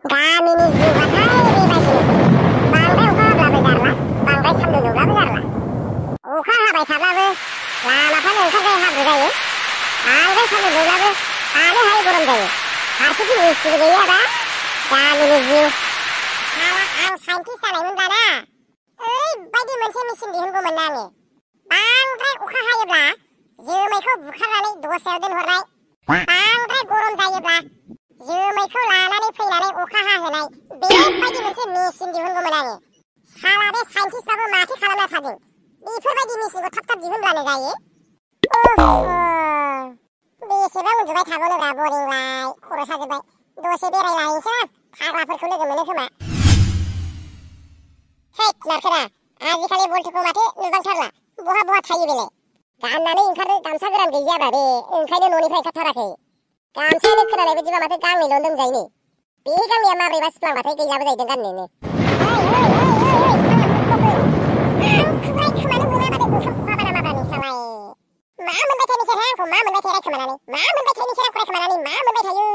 गामिनि जिउआथाय बेबायदिनोसै बांद्राय अखा हाब्लाबो जारला बांद्राय सान्दुं दुंब्लाबो जारला अखा हाबाय थाब्लाबो लामाफ्रानो ओंखारजायै हाब्रु जायो बांद्राय सान्दुं दुंब्लाबो थानो हायै गरम जायो फारसेथिं एसिबो गैयाबा गामिनि जिउ साला आं साइन्टिस्ट जानायमोनब्लाना ओरैबायदि मोनसे मेचिन दिहुनगौमोन ना आङो बांद्राय अखा हायोब्ला जोमैखौ बुखारनानै दसेयाव दोनहरनाय बांद्राय गरम जायोब्ला जोमैखौ लानानै फैनानै अखा हाहोनाय बेबायदि मोनसे मेचिन दिहुनगौमोन आङो साला बे साइन्टिस्टफ्राबो माथो खालामना थादों बेफोरबायदि मेचिनखौ थाब थाब दिहुनब्लानो जायो बेसेबां उन्दुबाय थागौनोब्रा बरिंलाय खर' साजोब्बाय दसे बेरायलाहैनोसै आं फाग्लाफोरखौ लोगो मोनो खोमा हैद नारखेरा आजिखालि बल्थुखौ माथो नुबांथारला बहा बहा थायो बेलाय गाननानै ओंखारनो गामसा गोरान गैजायाब्रा बे ओंखायनो न'निफ्राय ओंखारथाराखै गामसायानो खोनानाय बायदिबा माथो गांनैल' दोनजायोनो बे गांनैया माब्रैबा सिफ्लांबाथाय गैलाबो जाहैदों गाननोनो खोमानो मोना माथो ओंखाम खहाबा ना माबा नोंस्रालाय मा मोनबाय थायो नोंसोर आंखौ मा मोनबाय थायो रायखोमानानै मा मोनबाय थायो नोंसोर आंखौ रायखोमानानै मा मोनबाय थायो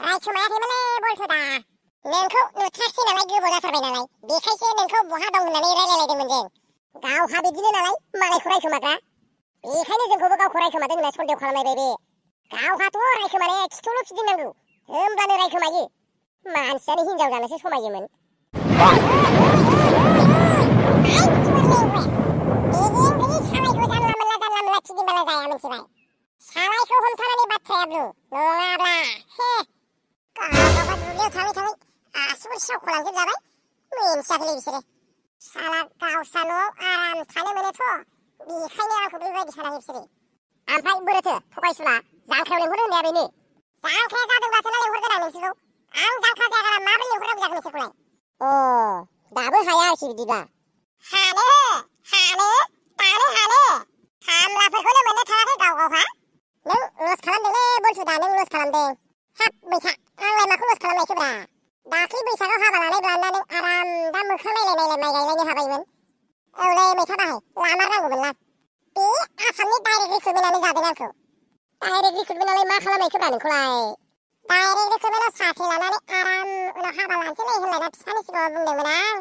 रायखोमायाखैमोनलै बल्थुदा नोंखौ नुथारसै नालाय गोबाव जाथारबाय नालाय बेखायसो नोंखौ बहा दं होननानै रायलायलायदोंमोन जों गावहा बिदिनो नालाय मालायखौ रायखोमाग्रा बेखायनो जोंखौबो गावखौ रायखोमादों होनना सन्देह खालामलायबाय बे गावहाथ' रायखोमानाया खिथौल' फिदिंनांगौ होमब्लानो रायखोमायो मानसियानो हिनजाव जानोसो समायोमोन फिदिंबाला जाया मोनथिबाय सालायखौ हमथानानै बाथ्राया बुं नङाब्ला हे गावहा दुब्लियाव थाङै थाङै आसुगुर सावख'लांजोबजाबाय मोनथियाखैलै बिसोरो साला गावस्रा न'आव आराम थानो मोनोथ' बेखायनो आंखौ बेबायदि सानाखै बिसोरो ओमफ्राय बोरोथो थगायसुला जांख्रायाव लेंहरनो होननाया बेनो जांख्राया जादोंब्लासो ना लेंहरगोन आं नोंसोरखौ आं जांख्रा जायागारा माबोरै लेंहरनांगौ जागोन नोंसोरखौलाय दाबो हाया आरोखि बिदिबा हानो दानो हानो खामलाफोरखौनो मोननो थाङाखै गावहा नों लस खालामदोंलै बल्थुदा नों लस खालामदों हाब मैथा आंलाय माखौ लस खालामनायखोब्रा दाख्लै बैसागाव हाबा लानायब्ला नों आराम दा मोखां नायलाय माइ गायलायनो हाबायमोन औलै मैथा बाहाय लामारनांगौमोनना बे आसामनि डाइरेक्ट रिक्रुटमेन्टआनो जादों आंखौ डाइरेक्ट रिक्रुटमेन्टआलाय मा खालामनायखोब्रा नोंखौलाय डाइरेक्ट रिक्रुटमेन्टआव साख्रि लानानै आराम उनाव हाबा लानोसैलै होनलायना बिफानि सिगाङाव बुंदोंमोन आं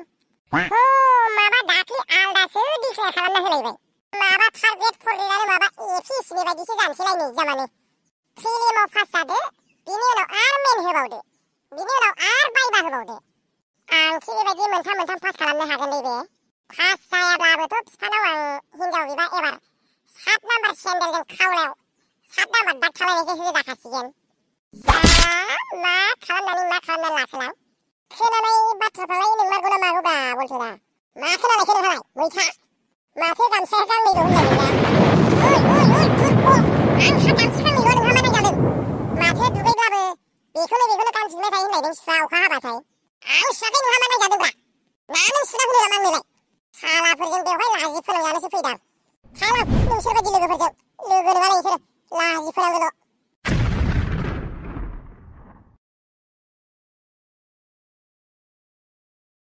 माबा दाख्लै आलदासो डिक्लेयार खालामना होलायबाय माबा थार्ड ग्रेड फर ग्रेडआनो माबा एपिएससिनि बायदिसो जानोसैलाय नै जामानो प्रिलिमाव पास जादो बिनि उनाव आरो मेन होबावदो बिनि उनाव आरो बाइबा होबावदो आंखि बेबायदि मोनथाम पास खालामनो हागोनलै बे पास जायाब्लाबोथ' बिफानाव आं हिनजाव बिबा एबार 7 नाम्बार सेन्देलजों खावलायाव 7 नाम्बार दाग खालायनायसो होजाखासिगोन मा खालामनानै लाखोलां खोनानाय बाथ्राफ्रालाय नोंमारगौना मागौब्रा बल्थुदा मा खोनानायखो नोंहालाय मैथा माथो गामसाया गांनैल' होनलायदोंना आंहा गामसा गांनैल' नोंहा मा नांजादों माथो दुगैब्लाबो बेखौनो गानफिनबाय थायो होनलायदों सुवा अखा हाबाथाय आं सुवाखै नोंहा मा नांजादोंब्रा मा नों सुना होनो नामा आंनोलाय सालाफोरजों बेवहाय लाजि फोनांजानोसो फैदां थांलां नोंसोरबायदि लोगोफोरजों लोगो नङा नोंसोरो लाजि फोनांगोन'